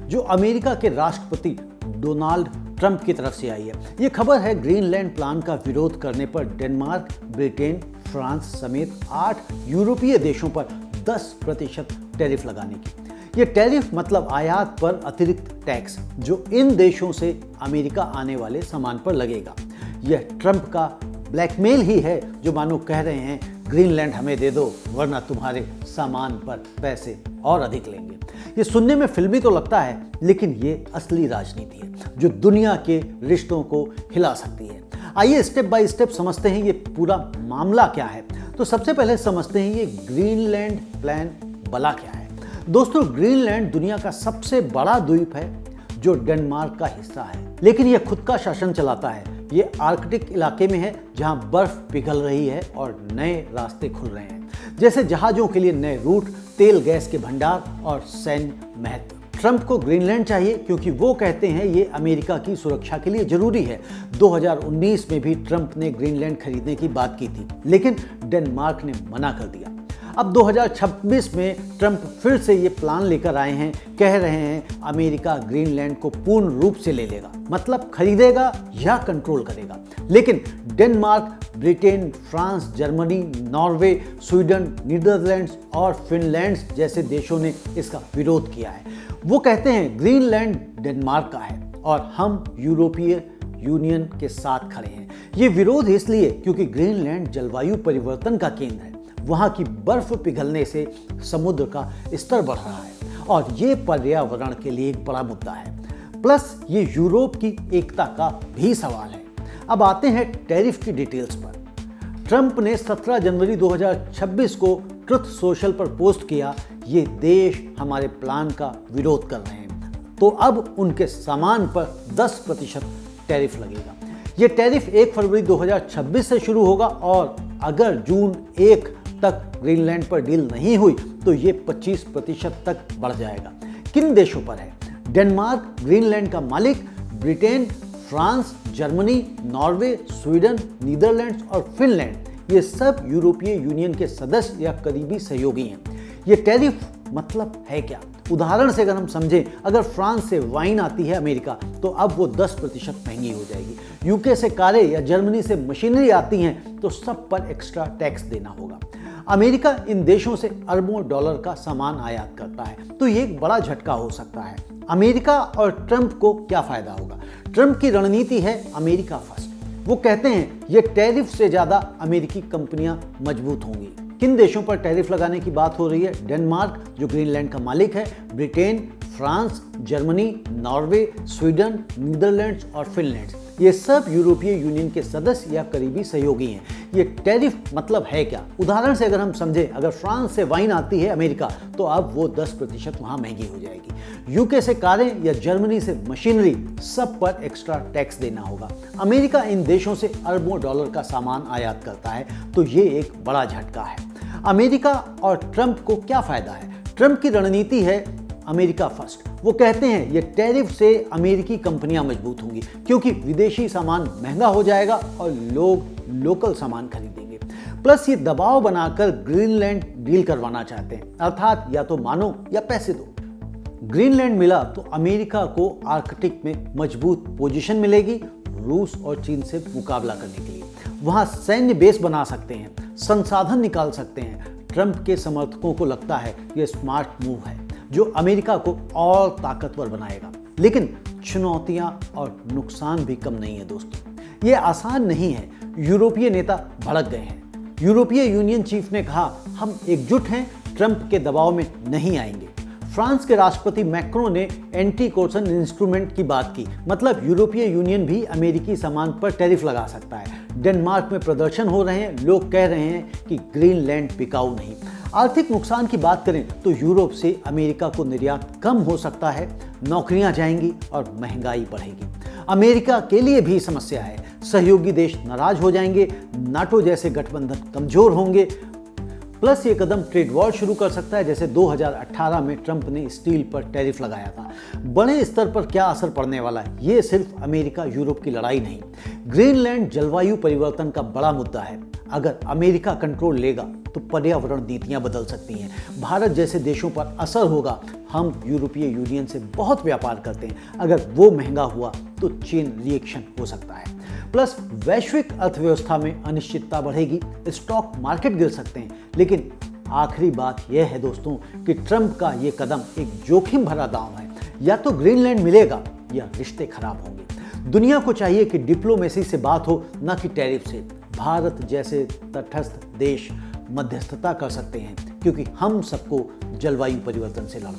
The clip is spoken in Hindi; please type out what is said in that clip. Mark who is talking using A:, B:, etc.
A: जो अमेरिका के राष्ट्रपति डोनाल्ड ट्रंप की तरफ से आई है। ये खबर है ग्रीनलैंड प्लान का विरोध करने पर डेनमार्क, ब्रिटेन, फ्रांस समेत 8 यूरोपीय देशों पर 10% टैरिफ लगाने की। ये टैरिफ मतलब आयात पर अतिरिक्त टैक्स जो इन देशों से अमेरिका आने वाले सामान पर लगेगा। यह ट्रंप का ब्लैकमेल ही है, जो मानो कह रहे हैं ग्रीनलैंड हमें दे दो वरना तुम्हारे सामान पर पैसे और अधिक लेंगे। ये सुनने में फिल्मी तो लगता है, लेकिन ये असली राजनीति है जो दुनिया के रिश्तों को हिला सकती है। आइए स्टेप बाय स्टेप समझते हैं ये पूरा मामला क्या है। तो सबसे पहले समझते हैं ये ग्रीनलैंड प्लान भला क्या है। दोस्तों, ग्रीनलैंड दुनिया का सबसे बड़ा द्वीप है जो डेनमार्क का हिस्सा है, लेकिन यह खुद का शासन चलाता है। ये आर्कटिक इलाके में है जहां बर्फ पिघल रही है और नए रास्ते खुल रहे हैं, जैसे जहाजों के लिए नए रूट, तेल गैस के भंडार और सैन्य महत्व। ट्रंप को ग्रीनलैंड चाहिए क्योंकि वो कहते हैं ये अमेरिका की सुरक्षा के लिए जरूरी है। 2019 में भी ट्रंप ने ग्रीनलैंड खरीदने की बात की थी, लेकिन डेनमार्क ने मना कर दिया। अब 2026 में ट्रंप फिर से ये प्लान लेकर आए हैं, कह रहे हैं अमेरिका ग्रीनलैंड को पूर्ण रूप से ले लेगा, मतलब खरीदेगा या कंट्रोल करेगा। लेकिन Denmark, Britain, France, Germany, Norway, Sweden, Netherlands और फिनलैंड जैसे देशों ने इसका विरोध किया है। वो कहते हैं ग्रीनलैंड डेनमार्क का है और हम यूरोपीय यूनियन के साथ खड़े हैं। ये विरोध इसलिए क्योंकि ग्रीनलैंड जलवायु परिवर्तन का केंद्र है। वहां की बर्फ पिघलने से समुद्र का स्तर बढ़ रहा है और ये पर्यावरण के लिए एक बड़ा मुद्दा है। प्लस ये यूरोप की एकता का भी सवाल है। अब आते हैं टैरिफ की डिटेल्स पर। ट्रंप ने 17 जनवरी 2026 को ट्रुथ सोशल पर पोस्ट किया, ये देश हमारे प्लान का विरोध कर रहे हैं, तो अब उनके सामान पर 10% टैरिफ लगेगा। ये टैरिफ 1 फरवरी 2026 से शुरू होगा और अगर जून 1 तक ग्रीनलैंड पर डील नहीं हुई तो ये 25% तक बढ़ जाएगा। किन देशों पर है? डेनमार्क ग्रीनलैंड का मालिक, Britain, France, Germany, Norway, Sweden, Netherlands और फिनलैंड ये सब यूरोपीय यूनियन के सदस्य या करीबी सहयोगी हैं। ये टैरिफ मतलब है क्या? उदाहरण से अगर हम समझें, अगर फ्रांस से वाइन आती है अमेरिका तो अब वो 10% महंगी हो जाएगी। यूके से कारें या जर्मनी से मशीनरी आती हैं तो सब पर एक्स्ट्रा टैक्स देना होगा। अमेरिका इन देशों से अरबों डॉलर का सामान आयात करता है, तो ये एक बड़ा झटका हो सकता है। अमेरिका और ट्रंप को क्या फायदा होगा? ट्रंप की रणनीति है अमेरिका फर्स्ट। वो कहते हैं ये टैरिफ से ज्यादा अमेरिकी कंपनियां मजबूत होंगी। किन देशों पर टैरिफ लगाने की बात हो रही है? डेनमार्क जो ग्रीनलैंड का मालिक है, Britain, France, Germany, Norway, Sweden, Netherlands और फिनलैंड ये सब यूरोपीय यूनियन के सदस्य या करीबी सहयोगी हैं। ये टैरिफ मतलब है क्या? उदाहरण से अगर हम समझें, अगर फ्रांस से वाइन आती है अमेरिका तो अब वो 10% वहाँ महंगी हो जाएगी। यूके से कारें या जर्मनी से मशीनरी, सब पर एक्स्ट्रा टैक्स देना होगा। अमेरिका इन देशों से अरबों डॉलर का सामान आयात करता है, तो ये एक बड़ा झटका है। अमेरिका और ट्रंप को क्या फायदा है? ट्रंप की रणनीति है अमेरिका फर्स्ट। वो कहते हैं ये टैरिफ से अमेरिकी कंपनियां मजबूत होंगी क्योंकि विदेशी सामान महंगा हो जाएगा और लोग लोकल सामान खरीदेंगे। प्लस ये दबाव बनाकर ग्रीनलैंड डील करवाना चाहते हैं, अर्थात या तो मानो या पैसे दो। ग्रीनलैंड मिला तो अमेरिका को आर्कटिक में मजबूत पोजीशन मिलेगी रूस और चीन से मुकाबला करने के लिए। वहां सैन्य बेस बना सकते हैं, संसाधन निकाल सकते हैं। ट्रंप के समर्थकों को लगता है ये स्मार्ट मूव है जो अमेरिका को और ताकतवर बनाएगा। लेकिन चुनौतियां और नुकसान भी कम नहीं है दोस्तों। ये आसान नहीं है। यूरोपीय नेता भड़क गए हैं। यूरोपीय यूनियन चीफ ने कहा हम एकजुट हैं, ट्रंप के दबाव में नहीं आएंगे। फ्रांस के राष्ट्रपति मैक्रों ने एंटी कोर्सन इंस्ट्रूमेंट की बात की, मतलब यूरोपीय यूनियन भी अमेरिकी सामान पर टैरिफ लगा सकता है। डेनमार्क में प्रदर्शन हो रहे हैं, लोग कह रहे हैं कि ग्रीनलैंड बिकाऊ नहीं। आर्थिक नुकसान की बात करें तो यूरोप से अमेरिका को निर्यात कम हो सकता है, नौकरियां जाएंगी और महंगाई बढ़ेगी। अमेरिका के लिए भी समस्या है, सहयोगी देश नाराज हो जाएंगे, नाटो जैसे गठबंधन कमजोर होंगे। प्लस ये कदम ट्रेड वॉर शुरू कर सकता है, जैसे 2018 में ट्रंप ने स्टील पर टैरिफ लगाया था। बड़े स्तर पर क्या असर पड़ने वाला है? ये सिर्फ अमेरिका यूरोप की लड़ाई नहीं, ग्रीनलैंड जलवायु परिवर्तन का बड़ा मुद्दा है। अगर अमेरिका कंट्रोल लेगा तो पर्यावरण नीतियां बदल सकती हैं। भारत जैसे देशों पर असर होगा। हम यूरोपीय यूनियन से बहुत व्यापार करते हैं, अगर वो महंगा हुआ तो चेन रिएक्शन हो सकता है। प्लस वैश्विक अर्थव्यवस्था में अनिश्चितता बढ़ेगी, स्टॉक मार्केट गिर सकते हैं। लेकिन आखिरी बात यह है दोस्तों कि ट्रंप का ये कदम एक जोखिम भरा दांव है। या तो ग्रीनलैंड मिलेगा या रिश्ते खराब होंगे। दुनिया को चाहिए कि डिप्लोमेसी से बात हो, न कि टैरिफ से। भारत जैसे तटस्थ देश मध्यस्थता कर सकते हैं, क्योंकि हम सबको जलवायु परिवर्तन से लड़ना है।